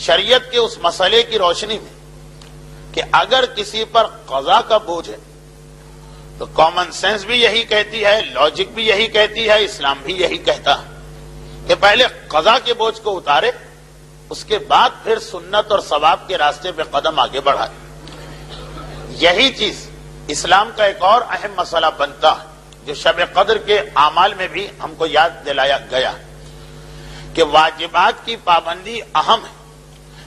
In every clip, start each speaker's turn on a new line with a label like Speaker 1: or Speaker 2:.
Speaker 1: شریعت کے اس مسئلے کی روشنی میں کہ اگر کسی پر قضا کا بوجھ ہے تو کامن سینس بھی یہی کہتی ہے، لاجک بھی یہی کہتی ہے، اسلام بھی یہی کہتا ہے کہ پہلے قضا کے بوجھ کو اتارے، اس کے بعد پھر سنت اور ثواب کے راستے پہ قدم آگے بڑھائے۔ یہی چیز اسلام کا ایک اور اہم مسئلہ بنتا ہے جو شب قدر کے اعمال میں بھی ہم کو یاد دلایا گیا کہ واجبات کی پابندی اہم ہے،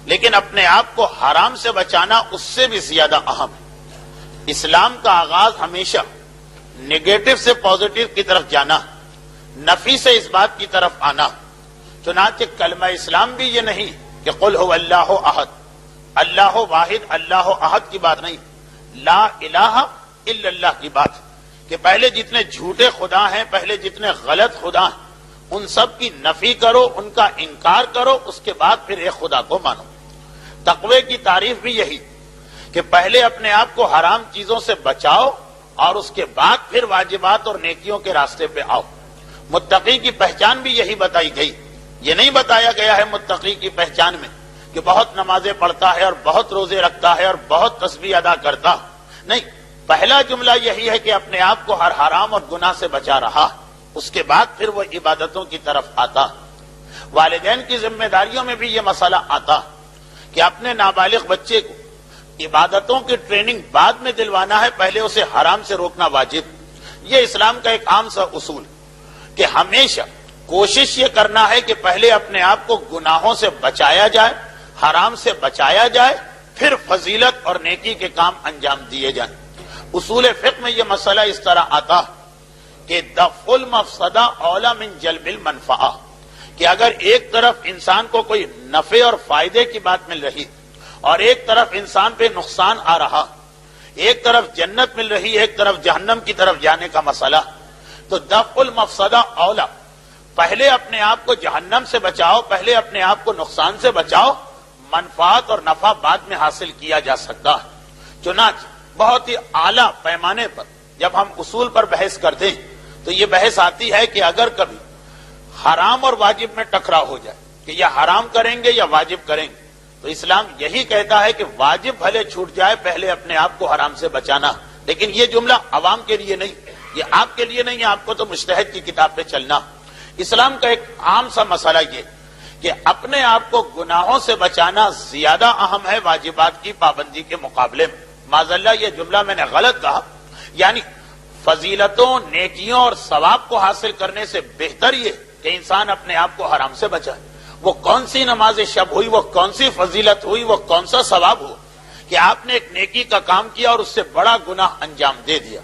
Speaker 1: لیکن اپنے آپ کو حرام سے بچانا اس سے بھی زیادہ اہم ہے۔ اسلام کا آغاز ہمیشہ نگیٹو سے پازیٹو کی طرف جانا، نفی سے اس بات کی طرف آنا۔ چنانچہ کلمہ اسلام بھی یہ نہیں کہ قل هو اللہ احد، اللہ واحد اللہ احد کی بات نہیں، لا الہ الا اللہ کی بات کہ پہلے جتنے جھوٹے خدا ہیں، پہلے جتنے غلط خدا ہیں، ان سب کی نفی کرو، ان کا انکار کرو، اس کے بعد پھر ایک خدا کو مانو۔ تقوی کی تعریف بھی یہی کہ پہلے اپنے آپ کو حرام چیزوں سے بچاؤ اور اس کے بعد پھر واجبات اور نیکیوں کے راستے پہ آؤ۔ متقی کی پہچان بھی یہی بتائی گئی، یہ نہیں بتایا گیا ہے متقی کی پہچان میں کہ بہت نمازیں پڑھتا ہے اور بہت روزے رکھتا ہے اور بہت تسبیح ادا کرتا، نہیں، پہلا جملہ یہی ہے کہ اپنے آپ کو ہر حرام اور گناہ سے بچا رہا، اس کے بعد پھر وہ عبادتوں کی طرف آتا۔ والدین کی ذمہ داریوں میں بھی یہ مسئلہ آتا کہ اپنے نابالغ بچے کو عبادتوں کی ٹریننگ بعد میں دلوانا ہے، پہلے اسے حرام سے روکنا واجب۔ یہ اسلام کا ایک عام سا اصول کہ ہمیشہ کوشش یہ کرنا ہے کہ پہلے اپنے آپ کو گناہوں سے بچایا جائے، حرام سے بچایا جائے، پھر فضیلت اور نیکی کے کام انجام دیے جائیں۔ اصول فقہ میں یہ مسئلہ اس طرح آتا کہ دفع المفسدہ اولی من جلب المنفعہ، کہ اگر ایک طرف انسان کو کوئی نفع اور فائدے کی بات مل رہی اور ایک طرف انسان پہ نقصان آ رہا، ایک طرف جنت مل رہی، ایک طرف جہنم کی طرف جانے کا مسئلہ، تو دفع المفسدہ اولی، پہلے اپنے آپ کو جہنم سے بچاؤ، پہلے اپنے آپ کو نقصان سے بچاؤ، منفعت اور نفع بعد میں حاصل کیا جا سکتا ہے۔ چنانچہ بہت ہی اعلیٰ پیمانے پر جب ہم اصول پر بحث کرتے ہیں تو یہ بحث آتی ہے کہ اگر کبھی حرام اور واجب میں ٹکراؤ ہو جائے کہ یا حرام کریں گے یا واجب کریں گے، تو اسلام یہی کہتا ہے کہ واجب بھلے چھوٹ جائے، پہلے اپنے آپ کو حرام سے بچانا۔ لیکن یہ جملہ عوام کے لیے نہیں، یہ آپ کے لیے نہیں ہے، آپ کو تو مجتہد کی کتاب پہ چلنا۔ اسلام کا ایک عام سا مسئلہ یہ کہ اپنے آپ کو گناہوں سے بچانا زیادہ اہم ہے واجبات کی پابندی کے مقابلے میں۔ معذاللہ یہ جملہ میں نے غلط کہا، یعنی فضیلتوں، نیکیوں اور ثواب کو حاصل کرنے سے بہتر یہ کہ انسان اپنے آپ کو حرام سے بچائے۔ وہ کون سی نماز شب ہوئی، وہ کون سی فضیلت ہوئی، وہ کون سا ثواب ہو کہ آپ نے ایک نیکی کا کام کیا اور اس سے بڑا گناہ انجام دے دیا۔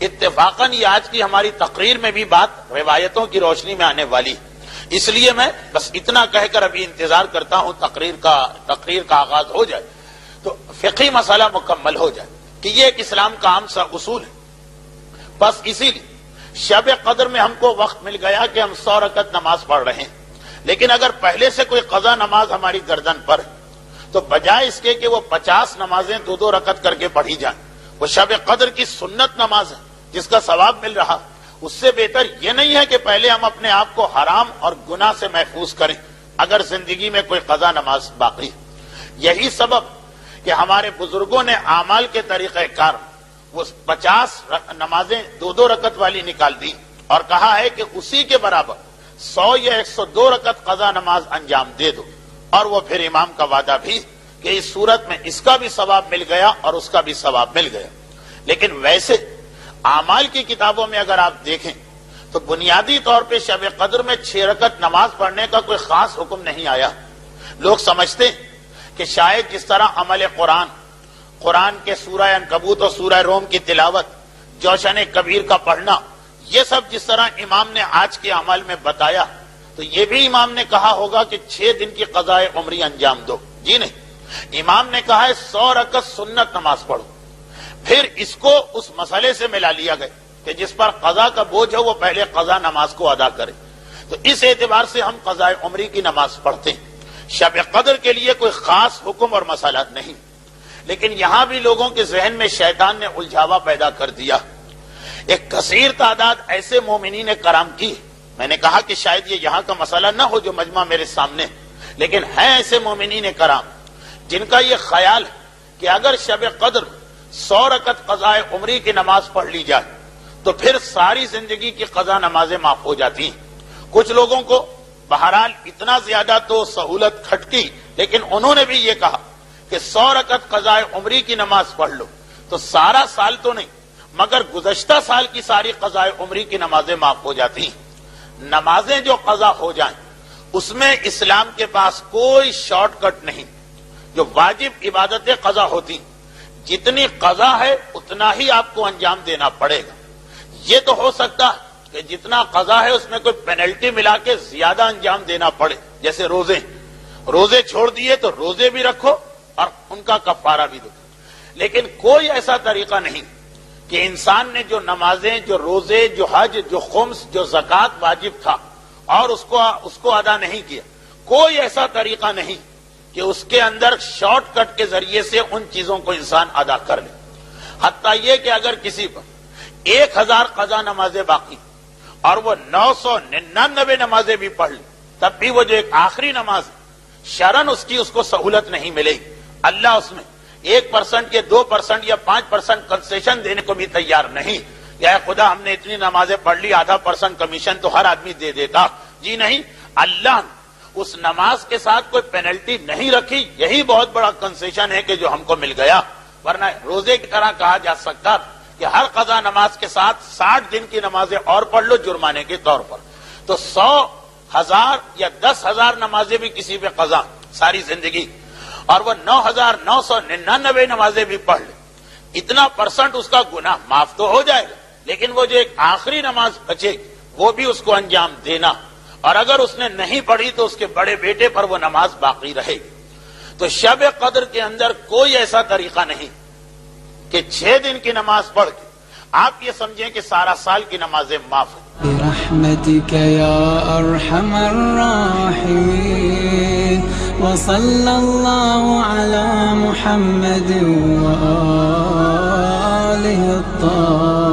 Speaker 1: اتفاقاً یہ آج کی ہماری تقریر میں بھی بات روایتوں کی روشنی میں آنے والی، اس لیے میں بس اتنا کہہ کر ابھی انتظار کرتا ہوں تقریر کا آغاز ہو جائے تو فقہی مسئلہ مکمل ہو جائے کہ یہ ایک اسلام کا عام سا اصول ہے۔ بس اسی لیے شب قدر میں ہم کو وقت مل گیا کہ ہم 100 رکعت نماز پڑھ رہے ہیں، لیکن اگر پہلے سے کوئی قضا نماز ہماری گردن پر ہے تو بجائے اس کے کہ وہ 50 نمازیں 2 رکعت کر کے پڑھی جائیں، وہ شب قدر کی سنت نماز ہے جس کا ثواب مل رہا، اس سے بہتر یہ نہیں ہے کہ پہلے ہم اپنے آپ کو حرام اور گناہ سے محفوظ کریں اگر زندگی میں کوئی قضا نماز باقی ہے۔ یہی سبب کہ ہمارے بزرگوں نے اعمال کے طریقہ کار وہ 50 نمازیں 2 رکعت والی نکال دی اور کہا ہے کہ اسی کے برابر 100 یا 102 رکعت قضا نماز انجام دے دو، اور وہ پھر امام کا وعدہ بھی کہ اس صورت میں اس کا بھی ثواب مل گیا اور اس کا بھی ثواب مل گیا۔ لیکن ویسے اعمال کی کتابوں میں اگر آپ دیکھیں تو بنیادی طور پہ شب قدر میں 6 رکعت نماز پڑھنے کا کوئی خاص حکم نہیں آیا۔ لوگ سمجھتے ہیں کہ شاید جس طرح عمل قرآن کے سورہ عنکبوت اور سورہ روم کی تلاوت، جوشن کبیر کا پڑھنا، یہ سب جس طرح امام نے آج کے عمل میں بتایا تو یہ بھی امام نے کہا ہوگا کہ 6 دن کی قضاء عمری انجام دو۔ جی نہیں، امام نے کہا ہے 100 رکعت سنت نماز پڑھو، پھر اس کو اس مسئلے سے ملا لیا گیا کہ جس پر قضا کا بوجھ ہے وہ پہلے قضا نماز کو ادا کرے، تو اس اعتبار سے ہم قضاء عمری کی نماز پڑھتے ہیں۔ شب قدر کے لیے کوئی خاص حکم اور مسئلہ نہیں، لیکن یہاں بھی لوگوں کے ذہن میں شیطان نے الجھاوا پیدا کر دیا۔ ایک کثیر تعداد ایسے مومنین کرام کی، میں نے کہا کہ شاید یہ یہاں کا مسئلہ نہ ہو جو مجمع میرے سامنے، لیکن ہیں ایسے مومنین کرام جن کا یہ خیال ہے کہ اگر شب قدر 100 رکعت قضاء عمری کی نماز پڑھ لی جائے تو پھر ساری زندگی کی قضا نمازیں معاف ہو جاتی ہیں. کچھ لوگوں کو بہرحال اتنا زیادہ تو سہولت کھٹکی، لیکن انہوں نے بھی یہ کہا کہ 100 رکعت قضاء عمری کی نماز پڑھ لو تو سارا سال تو نہیں مگر گزشتہ سال کی ساری قضاء عمری کی نمازیں معاف ہو جاتی ہیں. نمازیں جو قضا ہو جائیں اس میں اسلام کے پاس کوئی شارٹ کٹ نہیں. جو واجب عبادتیں قضا ہوتی جتنی قضا ہے اتنا ہی آپ کو انجام دینا پڑے گا. یہ تو ہو سکتا ہے کہ جتنا قضا ہے اس میں کوئی پینلٹی ملا کے زیادہ انجام دینا پڑے، جیسے روزے چھوڑ دیے تو روزے بھی رکھو اور ان کا کفارہ بھی دو. لیکن کوئی ایسا طریقہ نہیں کہ انسان نے جو نمازیں، جو روزے، جو حج، جو خمس، جو زکوٰۃ واجب تھا اور اس کو ادا نہیں کیا. کوئی ایسا طریقہ نہیں کہ اس کے اندر شارٹ کٹ کے ذریعے سے ان چیزوں کو انسان ادا کر لے. حتیٰ یہ کہ اگر کسی پر 1000 قضا نمازیں باقی اور وہ 999 نمازیں بھی پڑھ لے تب بھی وہ جو ایک آخری نماز شرن اس کو سہولت نہیں ملے گی. اللہ اس میں 1% یا 2% یا 5% کنسیشن دینے کو بھی تیار نہیں. یا خدا ہم نے اتنی نمازیں پڑھ لی، ½ کمیشن تو ہر آدمی دے دیتا. جی نہیں، اللہ نے اس نماز کے ساتھ کوئی پینلٹی نہیں رکھی. یہی بہت بڑا کنسیشن ہے کہ جو ہم کو مل گیا. ورنہ روزے کی طرح کہا جا سکتا کہ ہر قضا نماز کے ساتھ 60 دن کی نمازیں اور پڑھ لو جرمانے کے طور پر. تو 100، 1000 یا 10,000 نمازیں بھی کسی پہ قضا ساری زندگی اور وہ 9,999 نمازیں بھی پڑھ لے، اتنا % اس کا گناہ معاف تو ہو جائے گا. لیکن وہ جو ایک آخری نماز بچے گی وہ بھی اس کو انجام دینا، اور اگر اس نے نہیں پڑھی تو اس کے بڑے بیٹے پر وہ نماز باقی رہے گی. تو شب قدر کے اندر کوئی ایسا طریقہ نہیں کہ 6 دن کی نماز پڑھ کے آپ یہ سمجھیں کہ سارا سال کی نمازیں معاف ہیں.
Speaker 2: برحمتك يا أرحم الراحمين وصلى الله على محمد وآله الطاهرين.